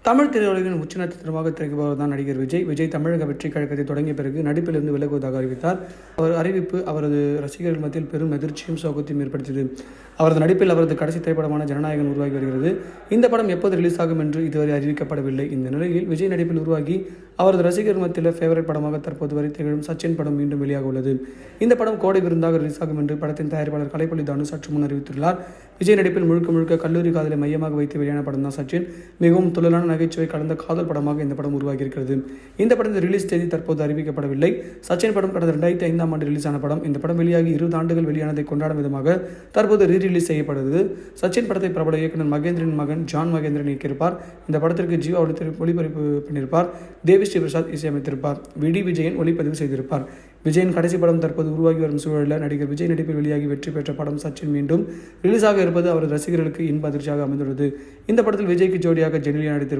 தமிழ் திரையுலகின் உச்ச நட்சத்திரமாக திரைப்பவர் தான் நடிகர் விஜய். விஜய் தமிழக வெற்றி கழகத்தை தொடங்கிய பிறகு நடிப்பிலிருந்து விலகுவதாக அறிவித்தார். அறிவிப்பு அவரது ரசிகர்கள் மத்தியில் பெரும் எதிர்ச்சியும் சோகத்தையும் ஏற்படுத்தியது. அவரது நடிப்பில் அவரது கடைசி திரைப்படமான ஜனநாயகன் உருவாகி வருகிறது. இந்த படம் எப்போது ரிலீஸ் ஆகும் என்று இதுவரை அறிவிக்கப்படவில்லை. இந்த நிலையில் விஜய் நடிப்பில் உருவாகி அவரது ரசிகர்கள் மத்தியில் ஃபேவரட் படமாக தற்போது வரை திகழும் சச்சின் படம் மீண்டும் வெளியாக உள்ளது. இந்த படம் கோடை விருந்தாக ரிலீஸ் ஆகும் என்று படத்தின் தயாரிப்பாளர் கலைப்புலி தானு சற்று முன் அறிவித்துள்ளார். விஜய் நடிப்பில் முழுக்க கல்லூரி காதலை மையமாக வைத்து வெளியான படம் தான் சச்சின். மிகவும் துள்ளலான நகைச்சுவை கலந்த காதல் படமாக இந்த படம் உருவாகி இருக்கிறது. இந்த படத்தின் ரிலீஸ் தேதி தற்போது அறிவிக்கப்படவில்லை. சச்சின் படம் கடந்த 2005ஆம் ஆண்டு ரிலீஸ் ஆன படம். இந்த படம் வெளியாகி 20 ஆண்டுகள் வெளியானதை கொண்டாடும் விதமாக தற்போது ரீரிலீஸ் செய்யப்படுகிறது. சச்சின் படத்தை பிரபல இயக்குனர் மகேந்திரன் மகன் ஜான் மகேந்திரன் இயக்கியிருப்பார். இந்த படத்திற்கு ஜீவா ஒளிபரப்பு பண்ணியிருப்பார். தேவி ஸ்ரீ பிரசாத் இசையமைத்திருப்பார். விடி விஜயன் ஒளிப்பதிவு செய்திருப்பார். விஜயின் கடைசி படம் தற்போது உருவாகி வரும் சூழலில் நடிகர் விஜய் நடிப்பில் வெளியாகி வெற்றி பெற்ற படம் சச்சின் மீண்டும் ரிலீஸாக இருப்பது அவரது ரசிகர்களுக்கு இன்ப அதிர்ச்சியாக அமைந்துள்ளது. இந்த படத்தில் விஜய்க்கு ஜோடியாக ஜெனிலியா நடித்திருப்பார்.